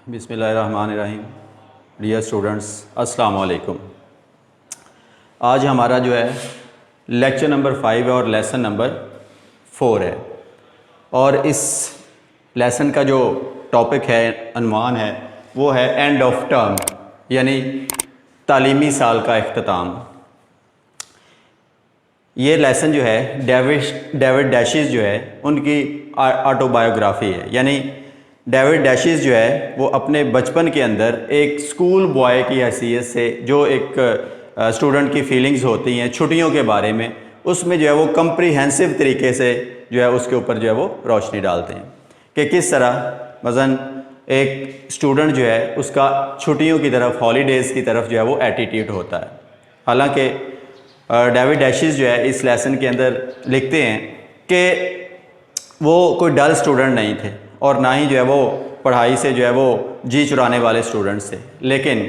बिस्मिल्लाहिर्रहमानिर्रहीम। Dear students, अस्सलाम वालेकुम। आज हमारा जो है लेक्चर नंबर 5 है और लेसन नंबर 4 है। और इस लेसन का जो टॉपिक है, अनवान है, वो है एंड ऑफ टर्म, यानी तालीमी साल का इख्तिताम। ये लेसन जो है डेविड डैशिस जो है उनकी ऑटोबायोग्राफी है। यानी डेविड डैशिस जो है वो अपने बचपन के अंदर एक स्कूल बॉय की हैसियत से जो एक स्टूडेंट की फीलिंग्स होती हैं छुट्टियों के बारे में, उसमें जो है वो कम्प्रीहेंसिव तरीके से जो है उसके ऊपर जो है वो रोशनी डालते हैं कि किस तरह मज़न एक स्टूडेंट जो है उसका छुट्टियों की तरफ, हॉलीडेज़ की तरफ जो है वो एटीट्यूड होता है। हालांकि डेविड डैशिस जो है इस लेसन के अंदर लिखते हैं कि वो कोई डल स्टूडेंट नहीं थे और ना ही जो है वो पढ़ाई से जो है वो जी चुराने वाले स्टूडेंट्स थे, लेकिन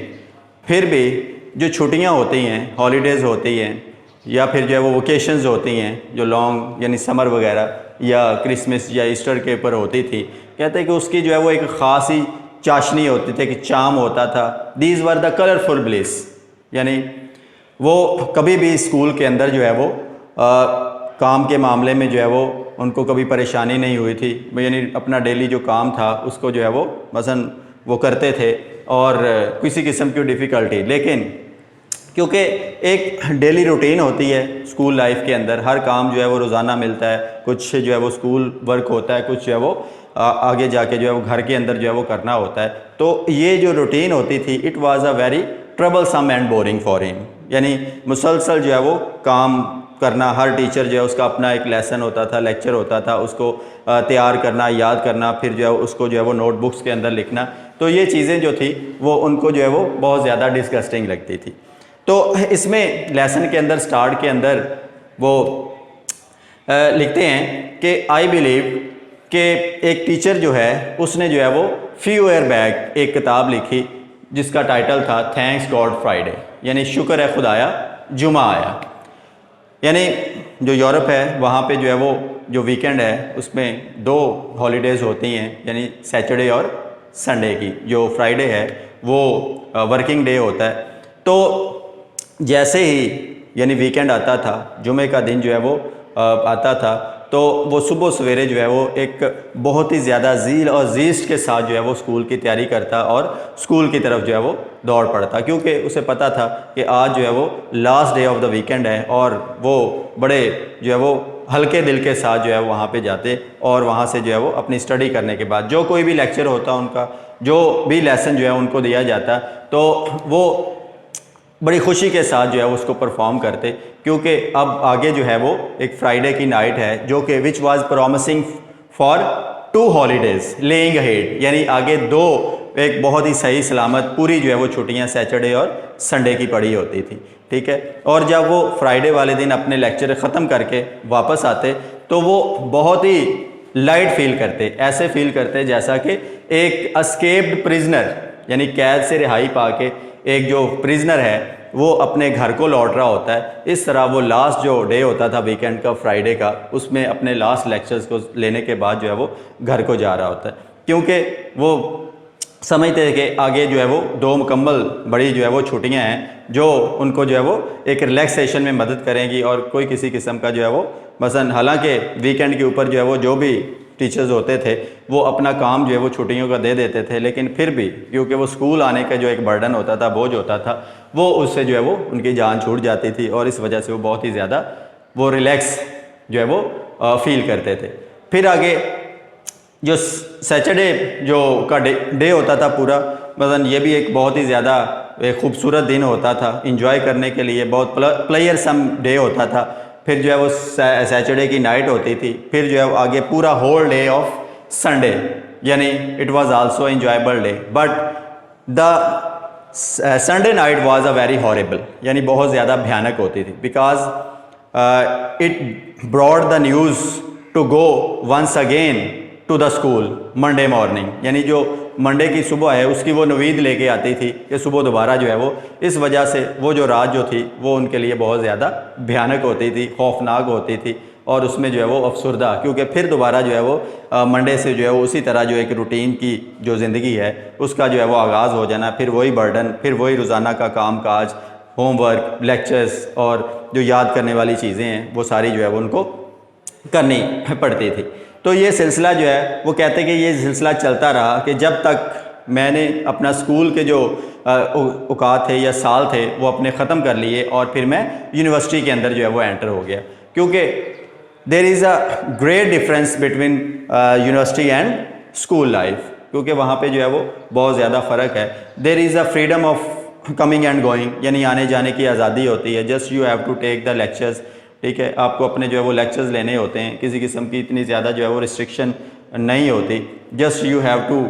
फिर भी जो छुट्टियां होती हैं, हॉलीडेज़ होती हैं, या फिर जो है वो वोकेशंस होती हैं जो लॉन्ग यानी समर वगैरह या क्रिसमस या ईस्टर के ऊपर होती थी, कहते हैं कि उसकी जो है वो एक ख़ास ही चाशनी होती थी, कि चाम होता था। These were the colourful bliss, यानी वो कभी भी स्कूल के अंदर जो है वो काम के मामले में जो है वो उनको कभी परेशानी नहीं हुई थी। यानी अपना डेली जो काम था उसको जो है वो मसलन वो करते थे और किसी किस्म की डिफ़िकल्टी, लेकिन क्योंकि एक डेली रूटीन होती है स्कूल लाइफ के अंदर, हर काम जो है वो रोज़ाना मिलता है, कुछ जो है वो स्कूल वर्क होता है, कुछ जो है वो आगे जाके जो है वो घर के अंदर जो है वो करना होता है। तो ये जो रूटीन होती थी, it was a very troublesome and boring for him. यानी मुसलसल जो है वो काम करना, हर टीचर जो है उसका अपना एक लेसन होता था, लेक्चर होता था, उसको तैयार करना, याद करना, फिर जो है उसको जो है वो नोटबुक्स के अंदर लिखना। तो ये चीज़ें जो थी वो उनको जो है वो बहुत ज़्यादा डिस्गस्टिंग लगती थी। तो इसमें लेसन के अंदर स्टार्ट के अंदर वो लिखते हैं कि आई बिलीव कि एक टीचर जो है उसने जो है वो फ्यू ईयर बैक एक किताब लिखी जिसका टाइटल था थैंक्स गॉड फ्राइडे, यानी शुक्र है खुदाया जुमा आया। यानी जो यूरोप है वहाँ पे जो है वो जो वीकेंड है उसमें 2 हॉलीडेज़ होती हैं, यानी सैटरडे और संडे की। जो फ्राइडे है वो वर्किंग डे होता है। तो जैसे ही यानी वीकेंड आता था, जुमे का दिन जो है वो आता था, तो वो सुबह सवेरे जो है वो एक बहुत ही ज़्यादा ज़ील और ज़ीस्ट के साथ जो है वो स्कूल की तैयारी करता और स्कूल की तरफ जो है वो दौड़ पड़ता, क्योंकि उसे पता था कि आज जो है वो last day of the weekend है। और वो बड़े जो है वो हल्के दिल के साथ जो है वहाँ पे जाते और वहाँ से जो है वो अपनी स्टडी करने के बाद जो कोई भी लेक्चर होता उनका, जो भी लेसन जो है उनको दिया जाता, तो वो बड़ी खुशी के साथ जो है उसको परफॉर्म करते, क्योंकि अब आगे जो है वो एक फ्राइडे की नाइट है जो कि which was promising for 2 holidays laying ahead, यानी आगे 2 एक बहुत ही सही सलामत पूरी जो है वो छुट्टियां सैटरडे और संडे की पड़ी होती थी। ठीक है। और जब वो फ्राइडे वाले दिन अपने लेक्चर ख़त्म करके वापस आते तो वो बहुत ही लाइट फील करते, ऐसे फील करते जैसा कि एक एस्केप्ड प्रिजनर, यानी कैद से रिहाई पाके एक जो प्रिजनर है वो अपने घर को लौट रहा होता है। इस तरह वो लास्ट जो डे होता था वीकेंड का, फ्राइडे का, उसमें अपने लास्ट लेक्चर्स को लेने के बाद जो है वो घर को जा रहा होता है, क्योंकि वो समझते हैं कि आगे जो है वो 2 मुकम्मल बड़ी जो है वो छुट्टियां हैं जो उनको जो है वो एक रिलैक्सेशन में मदद करेंगी। और कोई किसी किस्म का जो है वो मसलन, हालांकि वीकेंड के ऊपर जो है वो जो भी टीचर्स होते थे वो अपना काम जो है वो छुट्टियों का दे देते थे, लेकिन फिर भी क्योंकि वो स्कूल आने का जो एक बर्डन होता था, बोझ होता था, वो उससे जो है वो उनकी जान छूट जाती थी और इस वजह से वो बहुत ही ज़्यादा वो रिलैक्स जो है वो फील करते थे। फिर आगे जो सैटरडे जो का डे होता था पूरा, मतलब ये भी एक बहुत ही ज़्यादा एक खूबसूरत दिन होता था, इंजॉय करने के लिए बहुत प्लेयर सम डे होता था। फिर जो है वो सैटरडे की नाइट होती थी, फिर जो है वो आगे पूरा होल डे ऑफ संडे, यानी it was also enjoyable day. But the Sunday night was a very horrible, यानी बहुत ज़्यादा भयानक होती थी, because it brought the news to go once again to the school Monday morning, यानी जो Monday की सुबह है उसकी वो नवीद लेके आती थी कि सुबह दोबारा जो है वो, इस वजह से वो जो रात जो थी वो उनके लिए बहुत ज़्यादा भयानक होती थी, खौफनाक होती थी। और उसमें जो है वो अफसरदा, क्योंकि फिर दोबारा जो है वो मंडे से जो है वो उसी तरह जो एक रूटीन की जो ज़िंदगी है उसका जो है वो आगाज़ हो जाना, फिर वही बर्डन, फिर वही रोज़ाना का काम काज, होमवर्क, लेक्चर्स और जो याद करने वाली चीज़ें हैं वो सारी जो है वो उनको करनी पड़ती थी। तो ये सिलसिला जो है वो कहते कि ये सिलसिला चलता रहा कि जब तक मैंने अपना स्कूल के जो औकात थे या साल थे वो अपने ख़त्म कर लिए और फिर मैं यूनिवर्सिटी के अंदर जो है वो एंटर हो गया, क्योंकि there is a great difference between university and school life, क्योंकि वहाँ पे जो है वो बहुत ज़्यादा फ़र्क है। There is a freedom of coming and going, यानी आने जाने की आज़ादी होती है। Just you have to take the lectures, ठीक है, आपको अपने जो है वो लेक्चर्स लेने होते हैं, किसी किस्म की इतनी ज़्यादा जो है वो रिस्ट्रिक्शन नहीं होती। Just you have to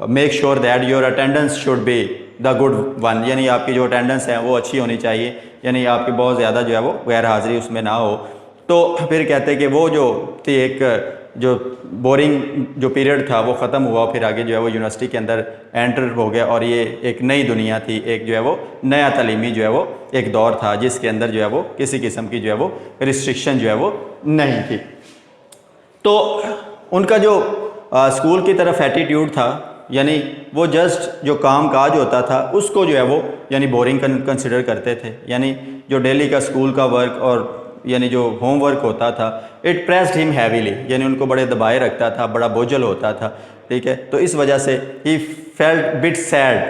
make sure that your attendance should be the good one, यानी आपकी जो अटेंडेंस है वो अच्छी होनी चाहिए, यानी आपकी बहुत ज़्यादा जो है वो गैर हाज़िरी उसमें ना हो। तो फिर कहते हैं कि वो जो थी एक जो बोरिंग जो पीरियड था वो ख़त्म हुआ, फिर आगे जो है वो यूनिवर्सिटी के अंदर एंटर हो गया और ये एक नई दुनिया थी, एक जो है वो नया तालीमी जो है वो एक दौर था जिसके अंदर जो है वो किसी किस्म की जो है वो रिस्ट्रिक्शन जो है वो नहीं थी। तो उनका जो स्कूल की तरफ एटीट्यूड था, यानी वो जस्ट जो काम काज होता था उसको जो है वो यानी बोरिंग कंसिडर करते थे, यानी जो डेली का स्कूल का वर्क और यानी जो होमवर्क होता था इट प्रेस्ड हिम हैवीली, यानी उनको बड़े दबाए रखता था, बड़ा बोझल होता था, ठीक है। तो इस वजह से ही फेल्ट बिट सैड,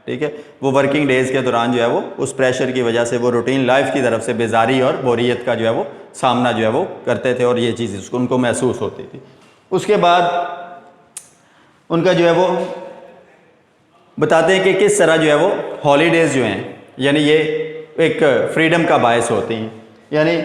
ठीक है, वो वर्किंग डेज़ के दौरान जो है वो उस प्रेशर की वजह से वो रूटीन लाइफ की तरफ से बेजारी और बोरियत का जो है वो सामना जो है वो करते थे और ये चीज़ उसको उनको महसूस होती थी। उसके बाद उनका जो है वो बताते हैं कि किस तरह जो है वो हॉलीडेज़ जो हैं यानी ये एक फ्रीडम का बायस होती हैं, यानी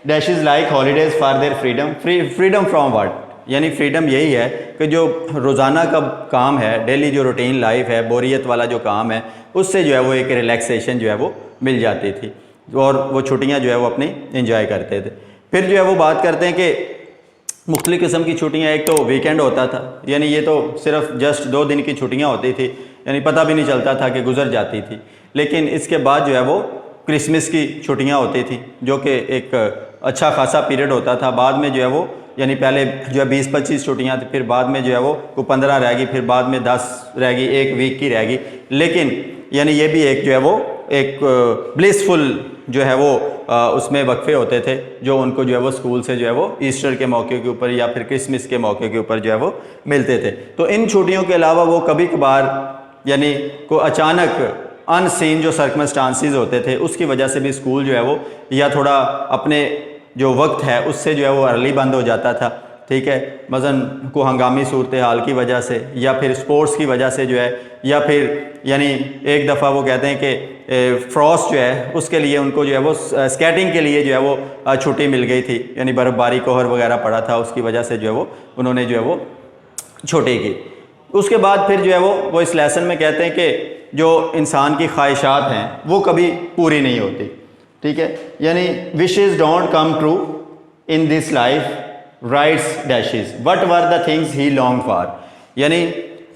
dash is like holidays for their freedom, freedom from what, यानी फ्रीडम यही है कि जो रोज़ाना का काम है, डेली जो रूटीन लाइफ है, बोरियत वाला जो काम है, उससे जो है वो एक रिलैक्सेशन जो है वो मिल जाती थी और वो छुट्टियां जो है वो अपनी एंजॉय करते थे। फिर जो है वो बात करते हैं कि मुख्तलिफ़ किस्म की छुट्टियां, एक तो वीकेंड होता था, यानी ये तो सिर्फ जस्ट 2 दिन की छुट्टियां होती थी, यानी पता भी नहीं चलता था कि गुजर जाती थी। लेकिन इसके बाद जो है वो क्रिसमस की छुट्टियां होती थी जो कि एक अच्छा खासा पीरियड होता था। बाद में जो है वो यानी पहले जो है 20-25 छुट्टियां थी, फिर बाद में जो है वो 15 रह गई, फिर बाद में 10 रह गई, 1 वीक की रह गई। लेकिन यानी ये भी एक जो है वो एक ब्लिसफुल जो है वो उसमें वक्फे होते थे जो उनको जो है वो स्कूल से जो है वो ईस्टर के मौके के ऊपर या फिर क्रिसमस के मौके के ऊपर जो है वो मिलते थे। तो इन छुट्टियों के अलावा वो कभी कभार यानी को अचानक अनसीन जो सर्कमस्टांसिस होते थे उसकी वजह से भी स्कूल जो है वो या थोड़ा अपने जो वक्त है उससे जो है वो अर्ली बंद हो जाता था, ठीक है, मज़न को हंगामी सूरत हाल की वजह से या फिर स्पोर्ट्स की वजह से जो है, या फिर यानी एक दफ़ा वो कहते हैं कि फ्रॉस्ट जो है उसके लिए उनको जो है वो स्केटिंग के लिए जो है वो छुट्टी मिल गई थी, यानी बर्फ़बारी कोहर वगैरह पड़ा था, उसकी वजह से जो है वो उन्होंने जो है वो छुट्टी की। उसके बाद फिर जो है वो इस लेसन में कहते हैं कि जो इंसान की ख्वाहिशात हैं वो कभी पूरी नहीं होती, ठीक है, यानी wishes don't come true in this life rights dashes what were the things he long for, यानी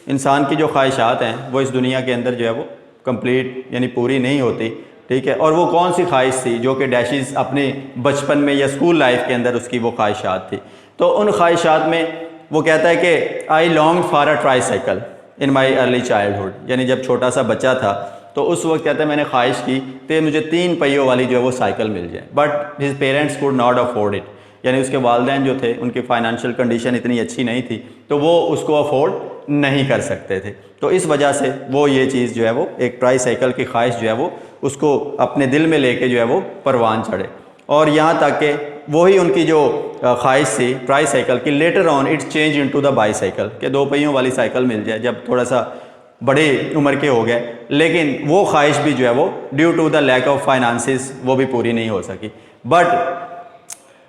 इंसान की जो ख्वाहिशात हैं वो इस दुनिया के अंदर जो है वो कंप्लीट यानी पूरी नहीं होती, ठीक है। और वो कौन सी ख्वाहिश थी जो कि डैशेस अपने बचपन में या स्कूल लाइफ के अंदर उसकी वो ख्वाहिशात थी। तो उन ख्वाहिशात में वो कहता है कि I long for a tricycle in my early childhood, यानी जब छोटा सा बच्चा था तो उस वक्त कहता है मैंने ख्वाहिश की कि मुझे 3 पहियों वाली जो है वो साइकिल मिल जाए, but his parents could not afford it, यानी उसके वालिदैन जो थे उनकी फाइनेंशियल कंडीशन इतनी अच्छी नहीं थी तो वो उसको अफोर्ड नहीं कर सकते थे। तो इस वजह से वो ये चीज़ जो है वो एक ट्राईसाइकिल की ख्वाहिश जो है वो उसको अपने दिल में लेके जो है वो परवान चढ़े, और यहाँ तक कि वही उनकी जो ख्वाहिश थी ट्राईसाइकिल की, later on it's change into the bicycle, कि 2 पहियों वाली साइकिल मिल जाए जब थोड़ा सा बड़े उम्र के हो गए। लेकिन वो ख्वाहिश भी जो है वो due to the lack of finances वो भी पूरी नहीं हो सकी। But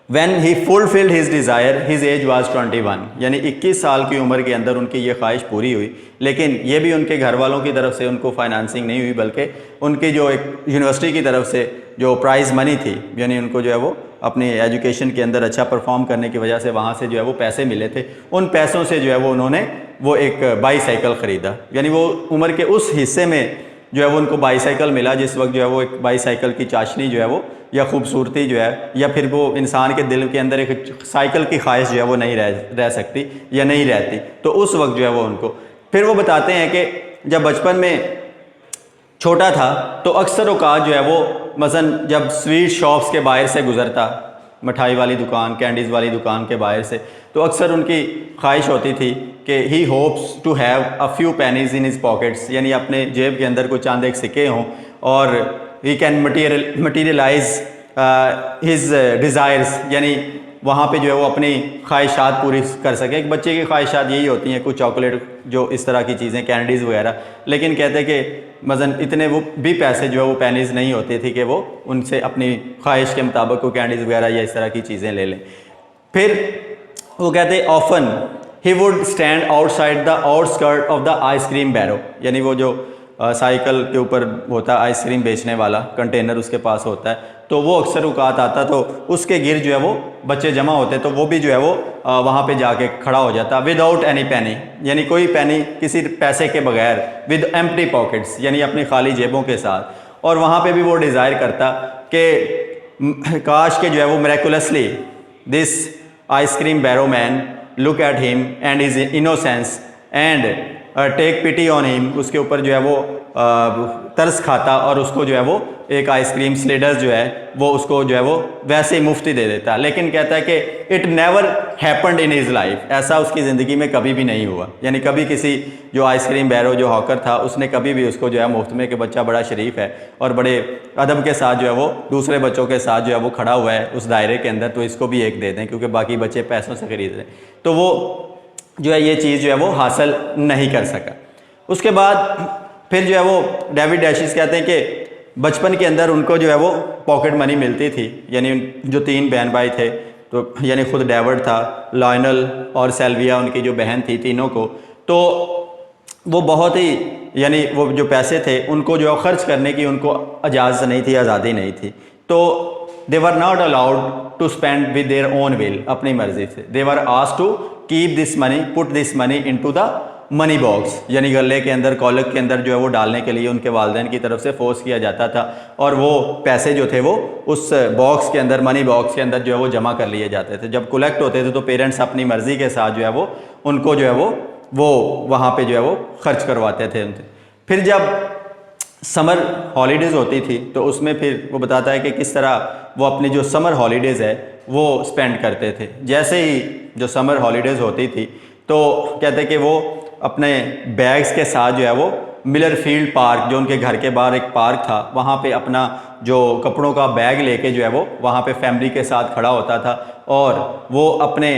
When he fulfilled his desire, his age was 21, यानी 21 साल की उम्र के अंदर उनकी ये ख्वाहिश पूरी हुई। लेकिन ये भी उनके घर वालों की तरफ से उनको फाइनेंसिंग नहीं हुई, बल्कि उनकी जो एक यूनिवर्सिटी की तरफ से जो प्राइज़ मनी थी, यानी उनको जो है वो अपनी एजुकेशन के अंदर अच्छा परफॉर्म करने की वजह से वहाँ से जो है वो पैसे मिले थे, उन पैसों से जो है वो उन्होंने वो एक बाईसाइकिल ख़रीदा, यानी वो उम्र के उस हिस्से में जो है वो उनको बाईसाइकिल मिला, जिस वक्त जो है वो एक बाईसाइकिल की चाशनी जो है वो या खूबसूरती जो है या फिर वो इंसान के दिल के अंदर एक साइकिल की ख्वाहिश जो है वो नहीं रह सकती या नहीं रहती। तो उस वक्त जो है वो उनको फिर वो बताते हैं कि जब बचपन में छोटा था तो अक्सर औकात जो है वो मसलन जब स्वीट शॉप्स के बाहर से गुज़रता, मिठाई वाली दुकान, कैंडीज़ वाली दुकान के बाहर से, तो अक्सर उनकी ख्वाहिश होती थी कि he hopes to have a few pennies in his pockets, यानी अपने जेब के अंदर कुछ चंद एक सिक्के हों और he can materialise his desires, यानी वहाँ पे जो है वो अपनी ख्वाहिशात पूरी कर सके। एक बच्चे की ख्वाहिशात यही होती हैं, कुछ चॉकलेट, जो इस तरह की चीज़ें, कैंडीज़ वगैरह। लेकिन कहते हैं कि मज़न इतने वो भी पैसे जो है वो पेनीज़ नहीं होती थी कि वो उनसे अपनी ख्वाहिश के मुताबिक वो कैंडीज़ वगैरह या इस तरह की चीज़ें ले लें। फिर वो कहते हैं often he would stand outside the outskirt of the ice cream barrow, यानी वो जो साइकिल के ऊपर होता है आइसक्रीम बेचने वाला कंटेनर उसके पास होता है, तो वो अक्सर औकात आता तो उसके गिर जो है वो बच्चे जमा होते, तो वो भी जो है वो वहाँ पे जाके खड़ा हो जाता विदाउट एनी पेनी, यानी कोई पेनी, किसी पैसे के बगैर, विद एम्प्टी पॉकेट्स, यानी अपनी खाली जेबों के साथ। और वहाँ पे भी वो डिज़ायर करता कि काश के जो है वो miraculously this ice cream barrow man look at him and is innocence and take pity on him, उसके ऊपर जो है वो तरस खाता और उसको जो है वो एक आइसक्रीम स्लेडर्स जो है वो उसको जो है वो वैसे ही मुफ्ती दे देता है। लेकिन कहता है कि it never happened in his life, ऐसा उसकी ज़िंदगी में कभी भी नहीं हुआ, यानी कभी किसी जो आइसक्रीम बैरो जो हॉकर था उसने कभी भी उसको जो है मुफ्त में, कि बच्चा बड़ा शरीफ है और बड़े अदब के साथ जो है वो दूसरे बच्चों के साथ जो है वो खड़ा हुआ है उस दायरे के अंदर, तो इसको भी एक दे दें क्योंकि बाकी बच्चे पैसों से खरीद रहे, तो वो जो है ये चीज़ जो है वो हासिल नहीं कर सका। उसके बाद फिर जो है वो डेविड डैशिस कहते हैं कि बचपन के अंदर उनको जो है वो पॉकेट मनी मिलती थी, यानी जो 3 बहन भाई थे, तो यानी खुद डेविड था, लायनल और सेल्विया उनकी जो बहन थी, तीनों को, तो वो बहुत ही, यानी वो जो पैसे थे उनको जो खर्च करने की उनको इजाज़त नहीं थी, आज़ादी नहीं थी, तो they were not allowed to spend with their own will, अपनी मर्जी से। They were asked to keep this money, put this money into the money box, यानी गले के अंदर, कॉलक के अंदर जो है वो डालने के लिए उनके वालिदैन की तरफ से फोर्स किया जाता था, और वो पैसे जो थे वो उस बॉक्स के अंदर, मनी बॉक्स के अंदर जो है वो जमा कर लिए जाते थे। जब कलेक्ट होते थे तो पेरेंट्स अपनी मर्ज़ी के साथ जो है वो उनको जो है वो वहाँ पे जो है वो खर्च करवाते थे उनसे। फिर जब समर हॉलीडेज़ होती थी तो उसमें फिर वो बताता है कि किस तरह वो अपनी जो समर हॉलीडेज़ है वो स्पेंड करते थे। जैसे ही जो समर हॉलीडेज़ होती थी तो कहते कि वो अपने बैग्स के साथ जो है वो मिलर फील्ड पार्क, जो उनके घर के बाहर एक पार्क था, वहाँ पे अपना जो कपड़ों का बैग लेके जो है वो वहाँ पे फैमिली के साथ खड़ा होता था, और वो अपने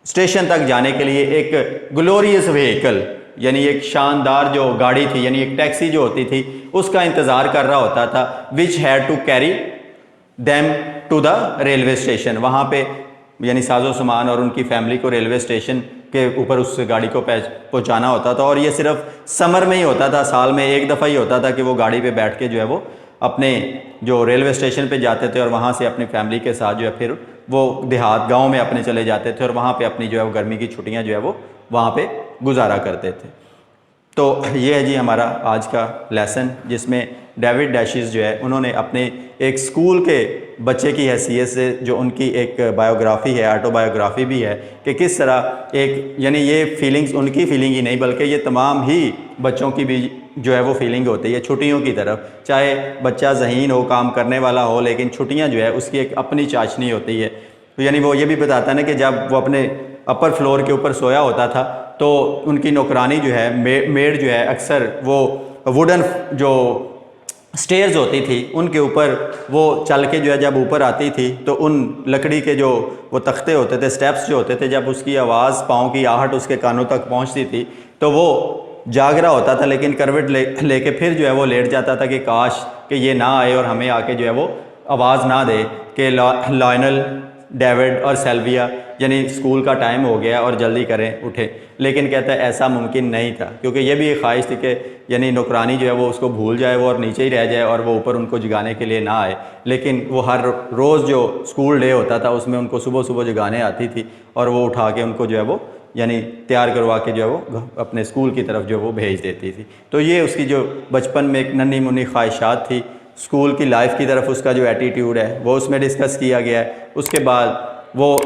स्टेशन तक जाने के लिए एक ग्लोरियस व्हीकल, यानी एक शानदार जो गाड़ी थी, यानी एक टैक्सी जो होती थी, उसका इंतज़ार कर रहा होता था, which had to carry them to the railway station. वहाँ पे यानी साजो सामान और उनकी फैमिली को रेलवे स्टेशन के ऊपर उस गाड़ी को पहुँचाना होता था, और ये सिर्फ समर में ही होता था, साल में एक दफ़ा ही होता था कि वो गाड़ी पे बैठ के जो है वो अपने जो रेलवे स्टेशन पे जाते थे और वहाँ से अपनी फैमिली के साथ जो है फिर वो देहात गांव में अपने चले जाते थे और वहाँ पे अपनी जो है वो गर्मी की छुट्टियाँ जो है वो वहाँ पे गुजारा करते थे। तो ये है जी हमारा आज का लेसन, जिसमें डेविड डैशिस जो है उन्होंने अपने एक स्कूल के बच्चे की हैसियत से जो उनकी एक बायोग्राफ़ी है, ऑटोबायोग्राफ़ी भी है, कि किस तरह एक, यानी ये फीलिंग्स उनकी फीलिंग ही नहीं बल्कि ये तमाम ही बच्चों की भी जो है वो फीलिंग होती है छुट्टियों की तरफ। चाहे बच्चा ज़हीन हो, काम करने वाला हो, लेकिन छुट्टियां जो है उसकी एक अपनी चाशनी होती है। तो यानी वो ये भी बताता है ना कि जब वो अपने अपर फ्लोर के ऊपर सोया होता था तो उनकी नौकरानी जो है, मेड जो है, अक्सर वो वुडन जो स्टेयर्स होती थी उनके ऊपर वो चल के जो है जब ऊपर आती थी तो उन लकड़ी के जो वो तख्ते होते थे, स्टेप्स जो होते थे, जब उसकी आवाज़, पाँव की आहट उसके कानों तक पहुंचती थी तो वो जाग रहा होता था, लेकिन करवट लेके फिर जो है वो लेट जाता था कि काश कि ये ना आए और हमें आके जो है वो आवाज़ ना दे कि लायनल, डेविड और सेल्विया, यानी स्कूल का टाइम हो गया और जल्दी करें, उठे। लेकिन कहता है ऐसा मुमकिन नहीं था, क्योंकि ये भी एक ख्वाहिश थी कि यानी नौकरानी जो है वो उसको भूल जाए, वो और नीचे ही रह जाए और वो ऊपर उनको जगाने के लिए ना आए। लेकिन वो हर रोज़ जो स्कूल डे होता था उसमें उनको सुबह सुबह जगाने आती थी और वो उठा के उनको जो है वो यानी तैयार करवा के जो है वो अपने स्कूल की तरफ जो है वो भेज देती थी। तो ये उसकी जो बचपन में एक नन्ही मुन्नी ख्वाहिशात थी, स्कूल की लाइफ की तरफ उसका जो एटीट्यूड है वो उसमें डिस्कस किया गया है। उसके बाद वो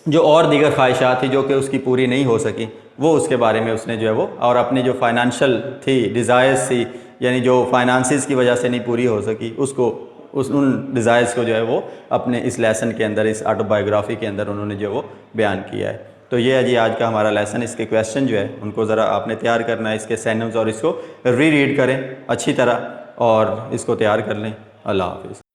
जो और दीगर ख्वाहिशात थी जो कि उसकी पूरी नहीं हो सकी, वो उसके बारे में उसने जो है वो, और अपनी जो फाइनेंशियल थी डिज़ायर्स थी, यानी जो फाइनेंसिस की वजह से नहीं पूरी हो सकी, उसको उन डिज़ायर्स को जो है वो अपने इस लेसन के अंदर, इस ऑटोबायोग्राफी के अंदर उन्होंने जो वो बयान किया है। तो ये है जी आज का हमारा लेसन। इसके क्वेश्चन जो है उनको ज़रा आपने तैयार करना है, इसके सिनोनिम्स, और इसको री रीड करें अच्छी तरह और इसको तैयार कर लें। अल्लाह हाफ़िज़।